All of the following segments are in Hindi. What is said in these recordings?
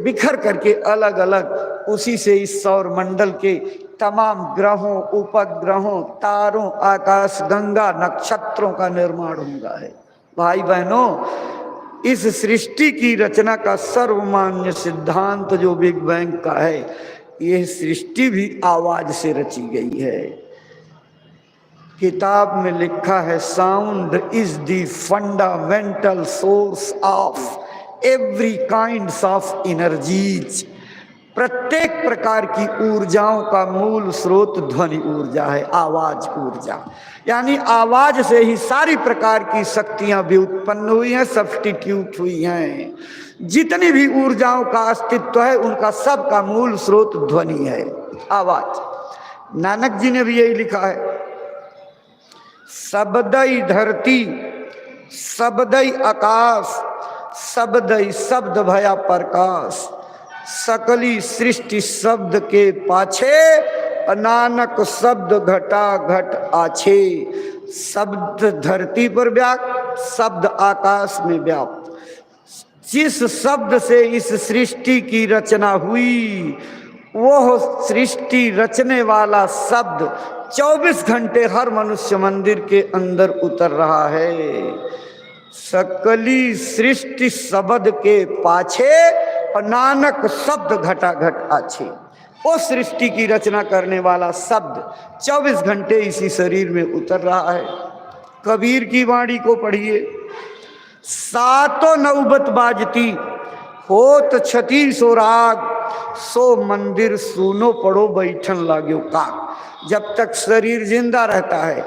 बिखर करके अलग अलग उसी से इस सौर मंडल के तमाम ग्रहों, उपग्रहों, तारों, आकाश गंगा, नक्षत्रों का निर्माण हुआ है। भाई बहनों, इस सृष्टि की रचना का सर्वमान्य सिद्धांत जो बिग बैंग का है, यह सृष्टि भी आवाज से रची गई है। किताब में लिखा है, sound is the fundamental source of every kinds of energies. प्रत्येक प्रकार की ऊर्जाओं का मूल स्रोत ध्वनि ऊर्जा है, आवाज ऊर्जा। यानी आवाज से ही सारी प्रकार की शक्तियां भी उत्पन्न हुई हैं, सब्स्टिट्यूट हुई हैं। जितनी भी ऊर्जाओं का अस्तित्व है, उनका सबका मूल स्रोत ध्वनि है, आवाज। नानक जी ने भी यही लिखा है, शब्दई धरती शब्दई आकाश, शब्दई शब्द भया प्रकाश, सकली सृष्टि शब्द के पाछे, नानक शब्द घटा घट आछे। शब्द धरती पर व्याप्त, शब्द आकाश में व्याप्त। जिस शब्द से इस सृष्टि की रचना हुई, वह सृष्टि रचने वाला शब्द 24 घंटे हर मनुष्य मंदिर के अंदर उतर रहा है। सकली सृष्टि शब्द के पाछे, और नानक शब्द घटा घट आछे। उस सृष्टि की रचना करने वाला शब्द 24 घंटे इसी शरीर में उतर रहा है। कबीर की वाणी को पढ़िए, सातों नौबत बाजती होत छती सो राग, सो मंदिर सुनो पड़ो बैठन लाग्यो काग। जब तक शरीर जिंदा रहता है,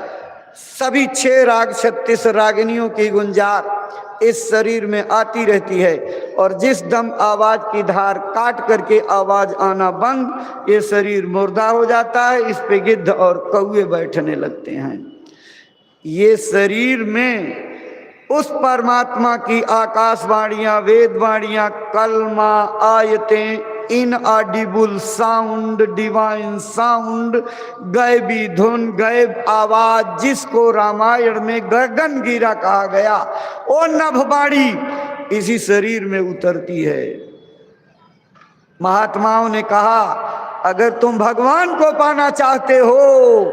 सभी 6 राग 36 रागिनियों की गुंजार इस शरीर में आती रहती है, और जिस दम आवाज की धार काट करके आवाज आना बंद, ये शरीर मुर्दा हो जाता है। इस पे गिद्ध और कौवे बैठने लगते हैं। ये शरीर में उस परमात्मा की आकाशवाणियां, वेदवाणियां, कलमा, आयतें, इनऑडिबल साउंड, डिवाइन साउंड, गैबी धुन, गैब आवाज, जिसको रामायण में गगन गिरा कहा गया, वो नभवाणी इसी शरीर में उतरती है। महात्माओं ने कहा, अगर तुम भगवान को पाना चाहते हो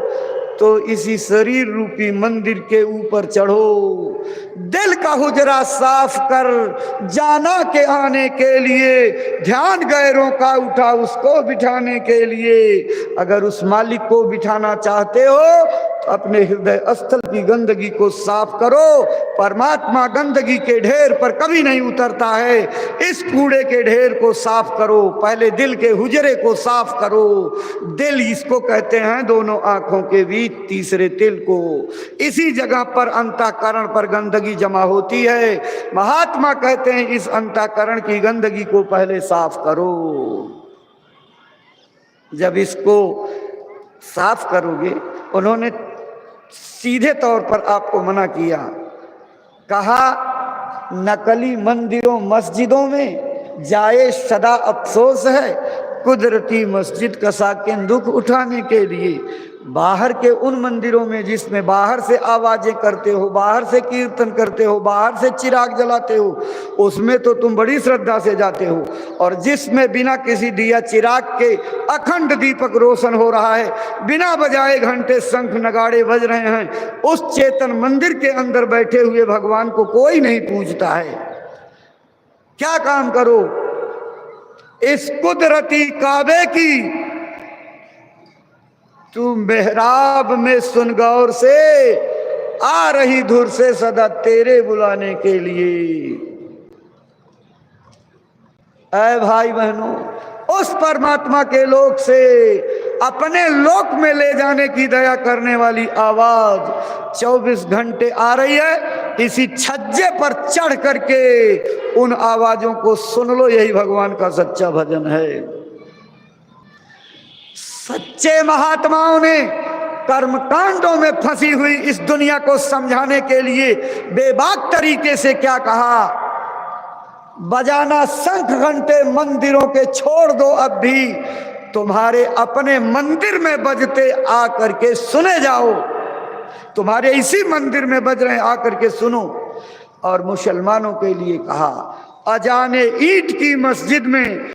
तो इसी शरीर रूपी मंदिर के ऊपर चढ़ो। दिल का हुजरा साफ कर, जाना के आने के लिए, ध्यान गैरों का उठा उसको बिठाने के लिए। अगर उस मालिक को बिठाना चाहते हो तो अपने हृदय स्थल की गंदगी को साफ करो। परमात्मा गंदगी के ढेर पर कभी नहीं उतरता है। इस कूड़े के ढेर को साफ करो, पहले दिल के हुजरे को साफ करो। दिल इसको कहते हैं, दोनों आंखों के बीच तीसरे तिल को। इसी जगह पर अंतःकरण पर गंदगी जमा होती है। महात्मा कहते हैं, इस अंतःकरण की गंदगी को पहले साफ करो। जब इसको साफ करोगे, उन्होंने सीधे तौर पर आपको मना किया, कहा नकली मंदिरों मस्जिदों में जाए सदा अफसोस है, कुदरती मस्जिद का साकिन दुख उठाने के लिए। बाहर के उन मंदिरों में जिसमें बाहर से आवाजें करते हो, बाहर से कीर्तन करते हो, बाहर से चिराग जलाते हो, उसमें तो तुम बड़ी श्रद्धा से जाते हो। और जिसमें बिना किसी दिया चिराग के अखंड दीपक रोशन हो रहा है, बिना बजाए घंटे शंख नगाड़े बज रहे हैं, उस चेतन मंदिर के अंदर बैठे हुए भगवान को कोई नहीं पूजता है। क्या काम करो, इस कुदरती काबे की तू मेहराब में सुन गौर से, आ रही धुर से सदा तेरे बुलाने के लिए। ऐ भाई बहनों, उस परमात्मा के लोक से अपने लोक में ले जाने की दया करने वाली आवाज 24 घंटे आ रही है। इसी छज्जे पर चढ़ करके उन आवाजों को सुन लो, यही भगवान का सच्चा भजन है। सच्चे महात्माओं ने कर्मकांडों में फंसी हुई इस दुनिया को समझाने के लिए बेबाक तरीके से क्या कहा, बजाना शंख घंटे मंदिरों के छोड़ दो, अब भी तुम्हारे अपने मंदिर में बजते आ करके सुने जाओ। तुम्हारे इसी मंदिर में बज रहे, आकर के सुनो। और मुसलमानों के लिए कहा, अजाने ईंट की मस्जिद में